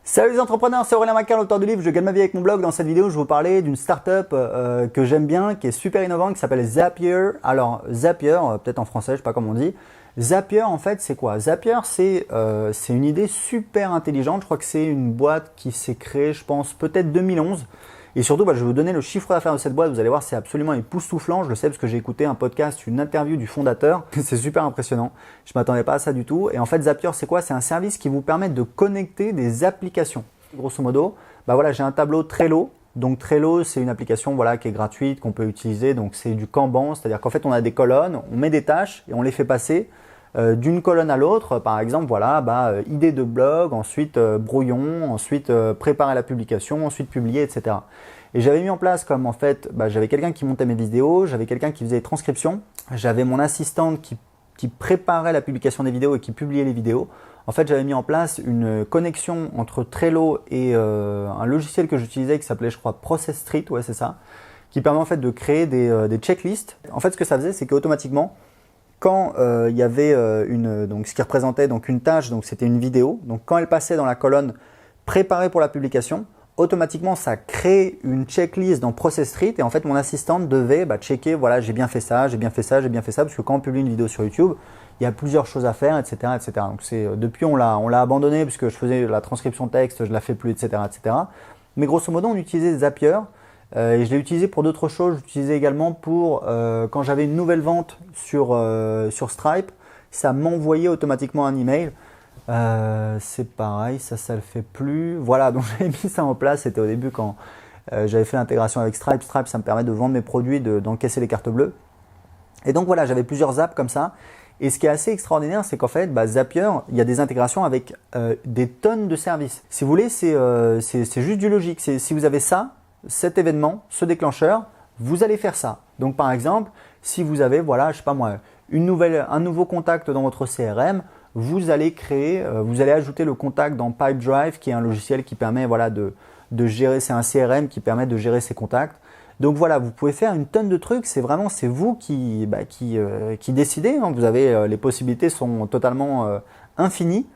Salut les entrepreneurs, c'est Aurélien Macquart, l'auteur du livre Je gagne ma vie avec mon blog. Dans cette vidéo, je vais vous parler d'une startup que j'aime bien, qui est super innovante, qui s'appelle Zapier. Alors Zapier, peut-être en français, je sais pas comment on dit. Zapier, en fait, c'est quoi? Zapier, c'est une idée super intelligente. Je crois que c'est une boîte qui s'est créée, je pense, peut-être 2011. Et surtout, je vais vous donner le chiffre d'affaires de cette boîte. Vous allez voir, c'est absolument époustouflant. Je le sais parce que j'ai écouté un podcast, une interview du fondateur. C'est super impressionnant. Je ne m'attendais pas à ça du tout. Et en fait, Zapier, c'est quoi? C'est un service qui vous permet de connecter des applications. Grosso modo, voilà, j'ai un tableau Trello. Donc Trello, c'est une application qui est gratuite, qu'on peut utiliser. Donc c'est du Kanban, c'est-à-dire qu'en fait, on a des colonnes, on met des tâches et on les fait passer d'une colonne à l'autre. Par exemple, idée de blog, ensuite brouillon, ensuite préparer la publication, ensuite publier, etc. Et j'avais mis en place comme j'avais quelqu'un qui montait mes vidéos, j'avais quelqu'un qui faisait les transcriptions, j'avais mon assistante qui préparait la publication des vidéos et qui publiait les vidéos. En fait, j'avais mis en place une connexion entre Trello et un logiciel que j'utilisais qui s'appelait, je crois, Process Street, ouais, c'est ça, qui permet en fait de créer des checklists. En fait, ce que ça faisait, c'est qu'automatiquement, quand il y avait ce qui représentait donc une tâche, donc c'était une vidéo, donc quand elle passait dans la colonne préparée pour la publication, automatiquement ça crée une checklist dans Process Street et en fait mon assistante devait checker, voilà, j'ai bien fait ça, j'ai bien fait ça, j'ai bien fait ça, parce que quand on publie une vidéo sur YouTube, il y a plusieurs choses à faire, etc. etc. Donc depuis on l'a abandonné puisque je faisais la transcription texte, je la fais plus, etc. etc. Mais grosso modo on utilisait Zapier. Et je l'ai utilisé pour d'autres choses. J'utilisais également pour quand j'avais une nouvelle vente sur Stripe, ça m'envoyait automatiquement un email. C'est pareil, ça le fait plus. Voilà, donc j'avais mis ça en place. C'était au début quand j'avais fait l'intégration avec Stripe. Stripe, ça me permet de vendre mes produits, d'encaisser les cartes bleues. Et donc voilà, j'avais plusieurs apps comme ça. Et ce qui est assez extraordinaire, c'est qu'en fait, Zapier, il y a des intégrations avec des tonnes de services. Si vous voulez, c'est juste du logique. Si vous avez ça, cet événement, ce déclencheur, vous allez faire ça. Donc par exemple, si vous avez, je sais pas moi, un nouveau contact dans votre CRM, vous allez ajouter le contact dans Pipedrive, qui est un logiciel qui permet de gérer, c'est un CRM qui permet de gérer ses contacts. Donc voilà, vous pouvez faire une tonne de trucs, c'est vous qui décidez, hein. Vous avez, les possibilités sont totalement infinies.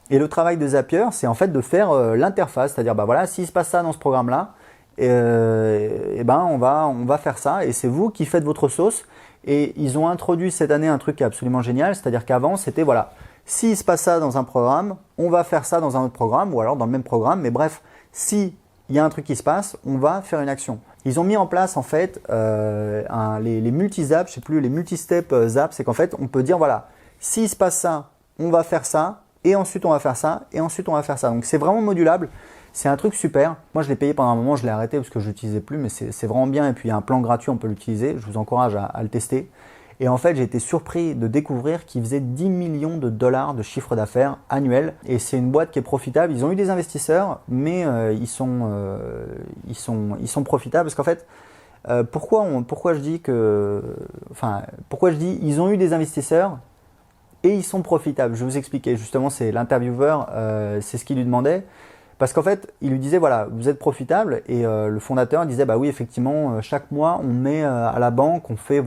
Et le travail de Zapier, c'est en fait de faire l'interface, c'est-à-dire s'il se passe ça dans ce programme-là, on va faire ça et c'est vous qui faites votre sauce. Et ils ont introduit cette année un truc qui est absolument génial, c'est-à-dire qu'avant c'était s'il se passe ça dans un programme, on va faire ça dans un autre programme ou alors dans le même programme, mais bref, si il y a un truc qui se passe, on va faire une action. Ils ont mis en place en fait les multi-apps, je sais plus, les multi-step apps, c'est qu'en fait on peut dire s'il se passe ça, on va faire ça et ensuite on va faire ça et ensuite on va faire ça. Donc c'est vraiment modulable. C'est un truc super. Moi, je l'ai payé pendant un moment, je l'ai arrêté parce que je ne l'utilisais plus, mais c'est vraiment bien. Et puis, il y a un plan gratuit, on peut l'utiliser. Je vous encourage à le tester. Et en fait, j'ai été surpris de découvrir qu'ils faisaient 10 millions de dollars de chiffre d'affaires annuel. Et c'est une boîte qui est profitable. Ils ont eu des investisseurs, mais ils sont profitables. Parce qu'en fait, pourquoi je dis ils ont eu des investisseurs et ils sont profitables. Je vais vous expliquer. Justement, c'est l'intervieweur, c'est ce qu'il lui demandait. Parce qu'en fait, il lui disait, vous êtes profitable et le fondateur disait, oui, effectivement, chaque mois, on met à la banque, on fait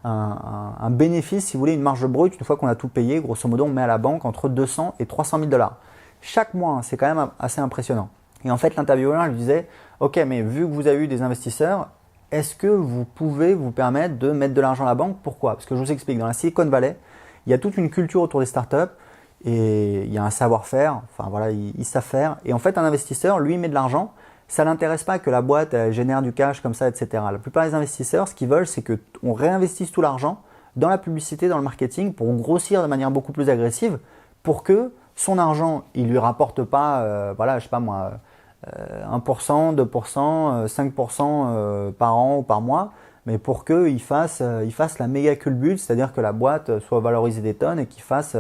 un bénéfice, si vous voulez, une marge brute, une fois qu'on a tout payé, grosso modo, on met à la banque entre 200 et 300 000 dollars. Chaque mois, c'est quand même assez impressionnant. Et en fait, l'intervieweur lui disait, ok, mais vu que vous avez eu des investisseurs, est-ce que vous pouvez vous permettre de mettre de l'argent à la banque? Pourquoi? Parce que je vous explique, dans la Silicon Valley, il y a toute une culture autour des startups. Et il y a un savoir-faire, ils savent faire. Et en fait, un investisseur, lui, met de l'argent. Ça ne l'intéresse pas que la boîte génère du cash comme ça, etc. La plupart des investisseurs, ce qu'ils veulent, c'est qu'on réinvestisse tout l'argent dans la publicité, dans le marketing, pour grossir de manière beaucoup plus agressive, pour que son argent, il lui rapporte pas, 1%, 2%, 5% par an ou par mois, mais pour qu'il fasse la méga culbute, c'est-à-dire que la boîte soit valorisée des tonnes et qu'il fasse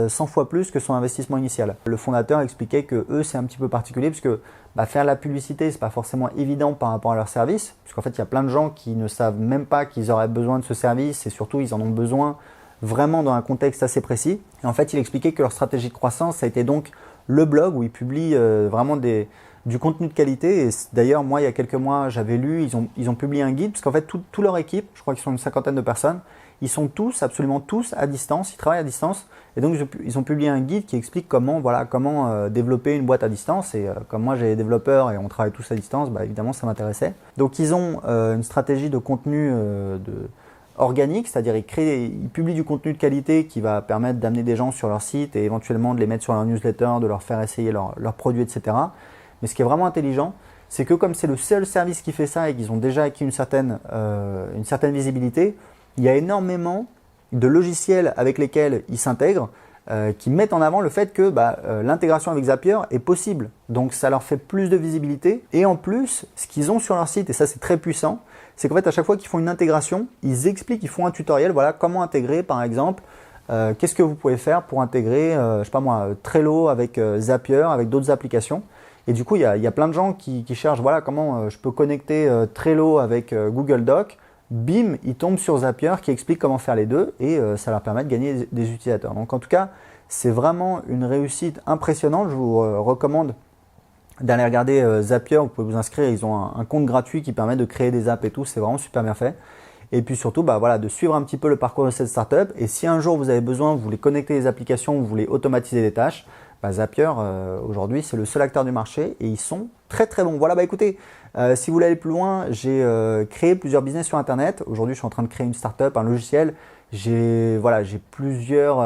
100 fois plus que son investissement initial. Le fondateur expliquait que eux, c'est un petit peu particulier parce que faire la publicité, c'est pas forcément évident par rapport à leur service, parce qu'en fait, il y a plein de gens qui ne savent même pas qu'ils auraient besoin de ce service et surtout, ils en ont besoin vraiment dans un contexte assez précis. Et en fait, il expliquait que leur stratégie de croissance, ça a été donc le blog où ils publient vraiment du contenu de qualité. Et d'ailleurs, moi, il y a quelques mois, j'avais lu, ils ont publié un guide, parce qu'en fait, toute leur équipe, je crois qu'ils sont une cinquantaine de personnes, ils sont tous, absolument tous, à distance, ils travaillent à distance. Et donc, ils ont publié un guide qui explique comment, voilà, comment développer une boîte à distance. Et comme moi, j'ai des développeurs et on travaille tous à distance, bah, évidemment, ça m'intéressait. Donc, ils ont une stratégie de contenu organique, c'est-à-dire ils publient du contenu de qualité qui va permettre d'amener des gens sur leur site et éventuellement de les mettre sur leur newsletter, de leur faire essayer leurs produits, etc. Mais ce qui est vraiment intelligent, c'est que comme c'est le seul service qui fait ça et qu'ils ont déjà acquis une certaine visibilité, il y a énormément de logiciels avec lesquels ils s'intègrent qui mettent en avant le fait que l'intégration avec Zapier est possible. Donc ça leur fait plus de visibilité. Et en plus, ce qu'ils ont sur leur site, et ça c'est très puissant, c'est qu'en fait à chaque fois qu'ils font une intégration, ils expliquent, ils font un tutoriel, voilà comment intégrer par exemple, qu'est-ce que vous pouvez faire pour intégrer, je sais pas moi, Trello avec Zapier, avec d'autres applications. Et du coup, il y a plein de gens qui cherchent, voilà comment je peux connecter Trello avec Google Doc. Bim, ils tombent sur Zapier qui explique comment faire les deux et ça leur permet de gagner des utilisateurs. Donc en tout cas, c'est vraiment une réussite impressionnante. Je vous recommande d'aller regarder Zapier. Vous pouvez vous inscrire, ils ont un compte gratuit qui permet de créer des apps et tout. C'est vraiment super bien fait. Et puis surtout, voilà, de suivre un petit peu le parcours de cette startup. Et si un jour vous avez besoin, vous voulez connecter les applications, vous voulez automatiser des tâches, Zapier, aujourd'hui, c'est le seul acteur du marché et ils sont très très bons. Voilà, écoutez, si vous voulez aller plus loin, j'ai créé plusieurs business sur Internet. Aujourd'hui, je suis en train de créer une startup, un logiciel. J'ai plusieurs,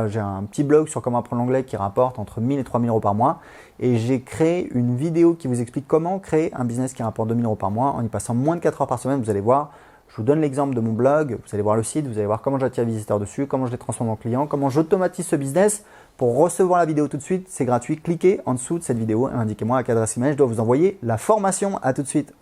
j'ai un petit blog sur comment apprendre l'anglais qui rapporte entre 1000 et 3000 euros par mois. Et j'ai créé une vidéo qui vous explique comment créer un business qui rapporte 2000 euros par mois en y passant moins de 4 heures par semaine. Vous allez voir. Je vous donne l'exemple de mon blog, vous allez voir le site, vous allez voir comment j'attire les visiteurs dessus, comment je les transforme en clients, comment j'automatise ce business. Pour recevoir la vidéo tout de suite, c'est gratuit. Cliquez en dessous de cette vidéo et indiquez-moi à quelle adresse email je dois vous envoyer la formation. À tout de suite.